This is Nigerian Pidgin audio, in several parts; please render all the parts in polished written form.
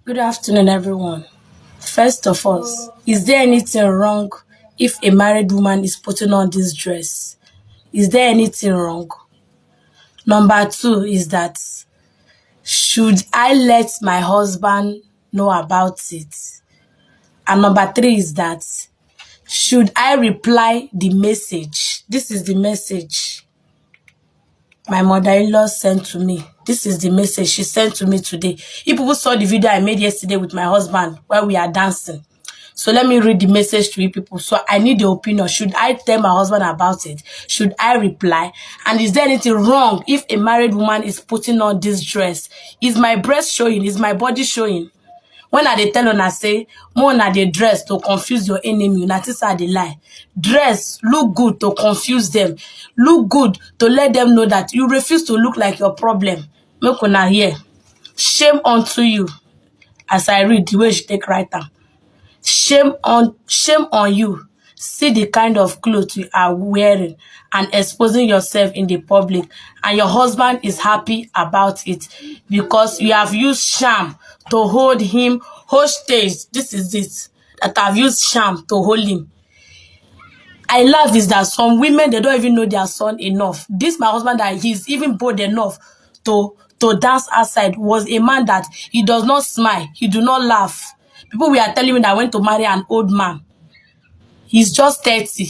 Good afternoon, everyone. First of all, is there anything wrong if a married woman is putting on this dress? Is there anything wrong? Number two is that should I let my husband know about it? And number three is that should I reply the message? This is the message my mother-in-law sent to me. This is the message she sent to me today. If people saw the video I made yesterday with my husband while we are dancing. So let me read the message to you people. So I need the opinion. Should I tell my husband about it? Should I reply? And is there anything wrong if a married woman is putting on this dress? Is my breast showing? Is my body showing? When I dey tell una say more na dey dress to confuse your enemy, una think say I dey lie. Dress look good to confuse them. Look good to let them know that you refuse to look like your problem. Make una hear. Shame unto you. As I read the way she take write am. Shame on you. See the kind of clothes you are wearing and exposing yourself in the public, and your husband is happy about it because you have used sham to hold him hostage. This is it. That I've used sham to hold him. I love is that some women, they don't even know their son enough. This my husband, that he's even bold enough to dance outside, was a man that he does not smile, he do not laugh. People we are telling me that I went to marry an old man. He's just 30.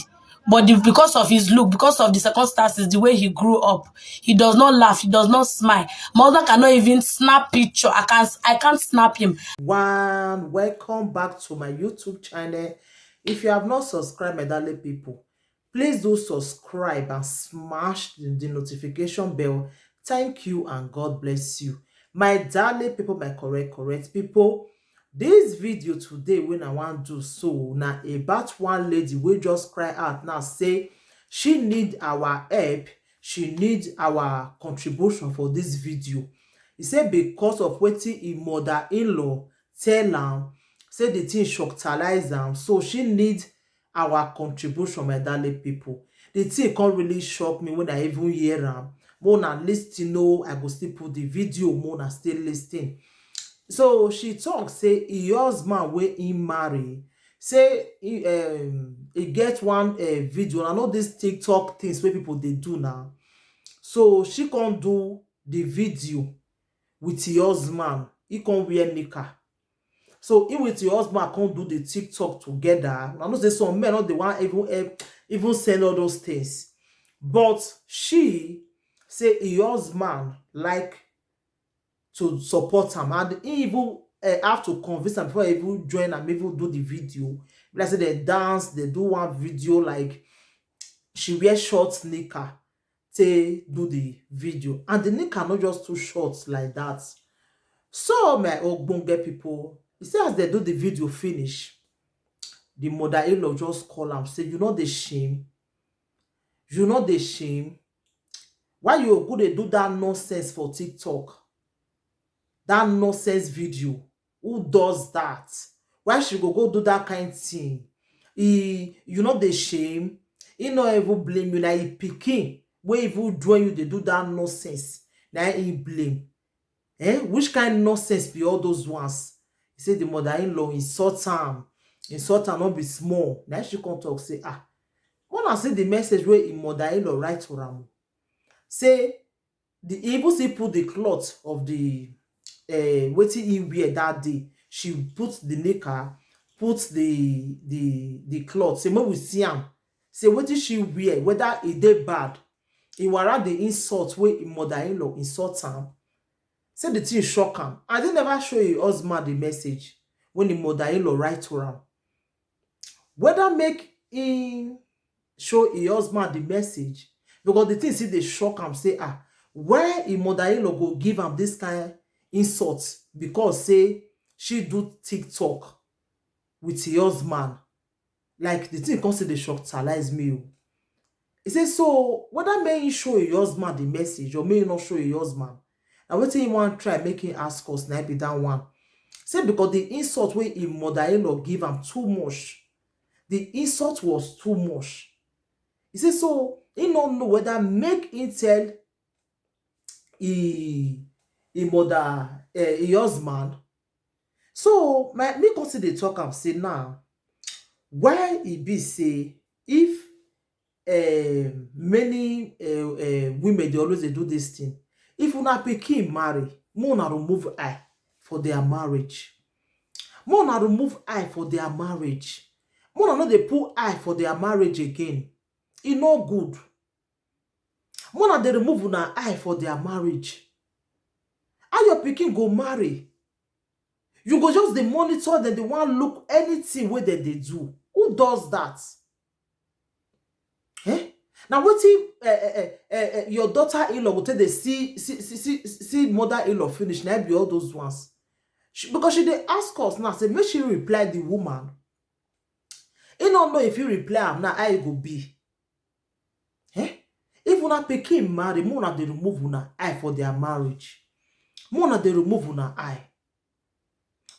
But because of his look, because of the circumstances, the way he grew up, he does not laugh, he does not smile. My husband cannot even snap picture. I can't snap him. Welcome back to my YouTube channel. If you have not subscribed, my darling people, please do subscribe and smash the notification bell. Thank you and God bless you. My darling people, my correct people, this video today when I want to do so now about one lady will just cry out now, say she need our help, she need our contribution for this video. He said because of wetin im mother-in-law tell am, say the thing shocktalize am, so she need our contribution, my darling people. The thing can't really shock me when I even hear am. Mona lis ten o, I go still put the video, Mona still lis ten. So she talk say e husband wey im marry, say e get one video. I know this TikTok things wey people dey do now. So she can't do the video with your husband. He can't wear nika. So he with your husband can't do the TikTok together. I know say some men not the one even send all those things. But she say your husband like to support him, and he even have to convince am before he even join am even do the video. Like say they dance, they do one video like she wear short knicker to do the video, and the knicker not just too short like that. So my ogbonge people, you see as they do the video finish, the mother-in-law just call am say, you know the shame, you know the shame. Why you go dey do that nonsense for TikTok? That nonsense video. Who does that? Why she go do that kind thing? You know the shame. He no even blame you. Like he pikin wey even join you, they do that nonsense. Now he blame. Which kind nonsense be all those ones? He say the mother-in-law insult am not be small. Now she come talk say, when I see the message where im mother-in-law write to am, say the even see put the cloth of the wetin he wear that day. She put the knicker, put the cloth. Say make we see am. Say wetin she wear, whether e dey bad. E warrant the insult wey im mother-in-law insult am. Say the thing shock am. And they never show im husband the message when the mother-in-law write to am. Whether make him show im husband the message, because the thing still dey shock am, say why im mother-in-law go give am this kind insult because say she do TikTok with her husband. Like the thing come say dey shocktalize me o. He say so whether may he show your husband the message or may he not show your husband, and wetin he want try make him ask us na be that one. Say because the insult wey im mother-in-law give am too much. The insult was too much. He say so he no know whether make him tell he mother, husband, So my me come still dey talk am say now why e be say if many women dey always dey do this thing, if una pikin marry, make una remove eye for their marriage. Make una remove eye for their marriage. Make una no dey put eye for their marriage again. E no good. Make una dey remove una eye for their marriage. How your pikin go marry? You go just dey monitor dem, dey wan look anything wey dem dey do. Who does that? Now wetin your daughter-in-law go take dey see mother-in-law finish, na be all those ones. Because she dey ask us now, say make she reply the woman. He no know if you reply am now, how e go be. If una pikin marry, make una dey remove una eye for their marriage. Make una dey remove una eye.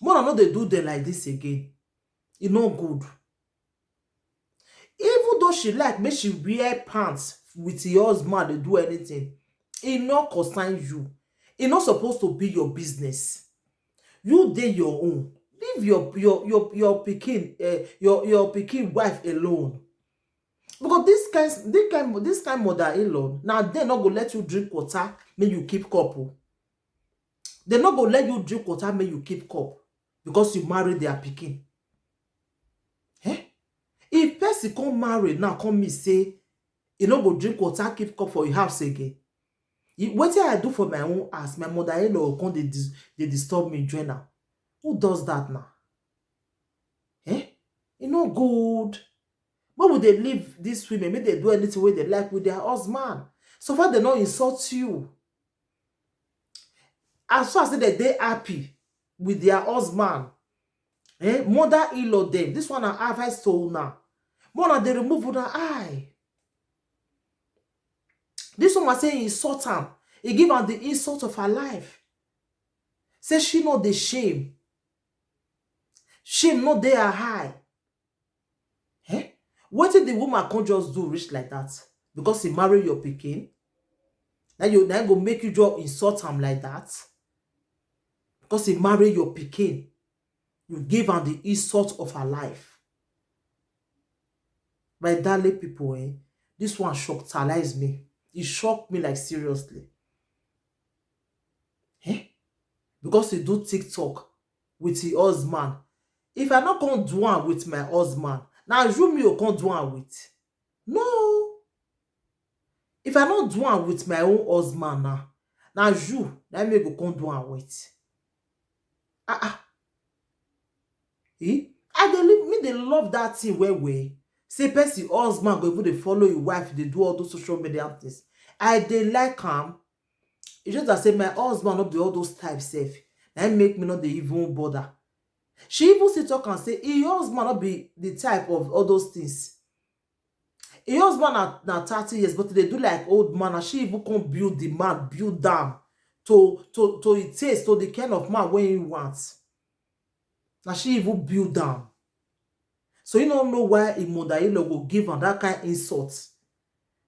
Make una no dey do them like this again. E no good. Even though she like make she wear pants with your husband, dey do anything, e no concern you. E no supposed to be your business. You dey your own. Leave your pikin your pikin wife alone. Because this kind mother-in-law, now they not go let you drink water, make you keep cup. They not go let you drink water, make you keep cup, because you marry their pikin. If person come marry now, come me say, you no go drink water, keep cup for your house again. What I do for my own house, my mother-in-law come they disturb me join now. Who does that now? E no good. Why would they leave these women? Make they do anything way they like with their husband. So far they not insult you. As far as they happy with their husband, mother-in-law them. This one I advice to now. More they remove una eye. This one was saying insult am. He give her the insult of her life. Say she not the shame. Shame not there high. What did the woman can't just do rich like that? Because he marry your pikin? Now you go make you just insult him like that? Because he marry your pikin, you give her the insult of her life. My darling people, this one shocked me. It shocked me like seriously. Because he do TikTok with his husband. If I not gonna do one with my husband, now you me you can't do one with. No. If I not do one with my own husband now you, now me go come do one with. I they love that thing where we say person husband go even they follow your wife, they do all those social media things. They like him. It's just that say my husband not be all those types safe. That make me not the even bother. She even still talk and say your husband not be the type of all those things. Your husband na 30 years, but they do like old man, and she even can build the man, build them to it taste, to the kind of man when he wants. Now she even build them. So you don't know why a mother-in-law will give her that kind of insult.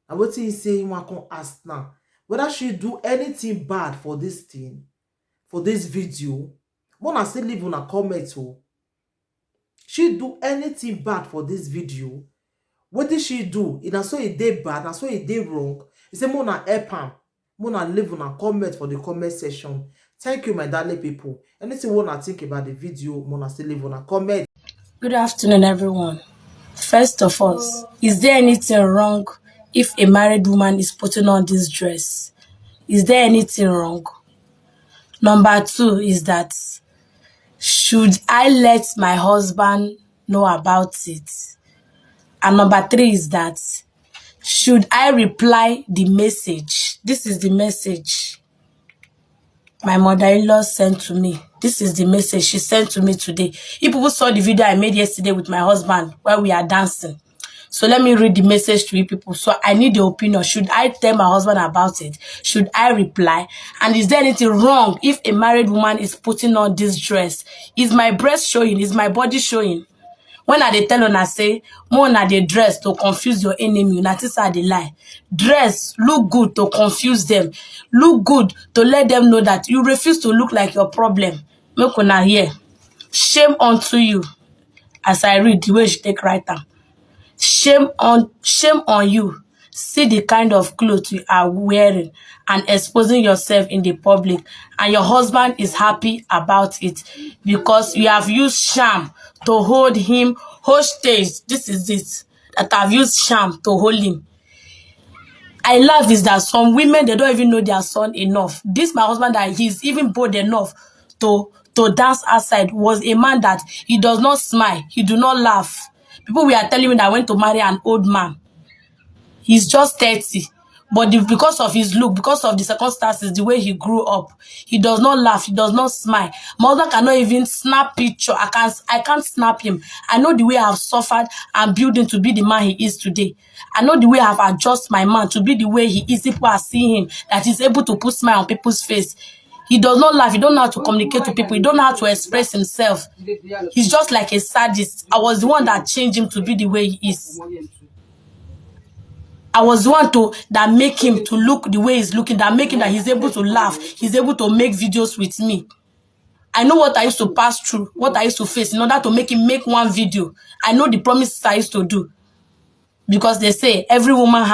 And what he say, you want to ask now whether she do anything bad for this thing, for this video. Wanna still leave on a comment. She do anything bad for this video. What did she do? It so it did bad, and so it did wrong. He say Mona help him. Mona leave on a comment for the comment section. Thank you, my darling people. Anything you wanna think about the video, Mona still leave on a comment. Good afternoon, everyone. First of all, is there anything wrong if a married woman is putting on this dress? Is there anything wrong? Number 2 is that, should I let my husband know about it? And number 3 is that, should I reply the message? This is the message my mother-in-law sent to me. This is the message she sent to me today. If people saw the video I made yesterday with my husband where we are dancing. So let me read the message to you people. So I need the opinion. Should I tell my husband about it? Should I reply? And is there anything wrong if a married woman is putting on this dress? Is my breast showing? Is my body showing? When they tell una say, more na dey dress to confuse your enemy, una think say dey lie. Dress, look good to confuse them. Look good to let them know that you refuse to look like your problem. Make una hear. Shame unto you. As I read the way she take write am. Shame on you. See the kind of clothes you are wearing and exposing yourself in the public, and your husband is happy about it because you have used sham to hold him hostage. This is it, that I've used sham to hold him. I love is that some women, they don't even know their son enough. This my husband, that he's even bold enough to dance outside, was a man that he does not smile, he do not laugh. People were telling me that I went to marry an old man. He's just 30. But because of his look, because of the circumstances, the way he grew up, he does not laugh, he does not smile. My husband cannot even snap picture. I can't snap him. I know the way I have suffered and built him to be the man he is today. I know the way I have adjusted my man to be the way he is. People are seeing him, that he's able to put smile on people's face. He does not laugh. He don't know how to communicate to people. He don't know how to express himself. He's just like a sadist. I was the one that changed him to be the way he is. I was the one that make him to look the way he's looking, that make him that he's able to laugh, he's able to make videos with me. I know what I used to pass through, what I used to face in order to make him make one video. I know the promises I used to do. Because they say every woman has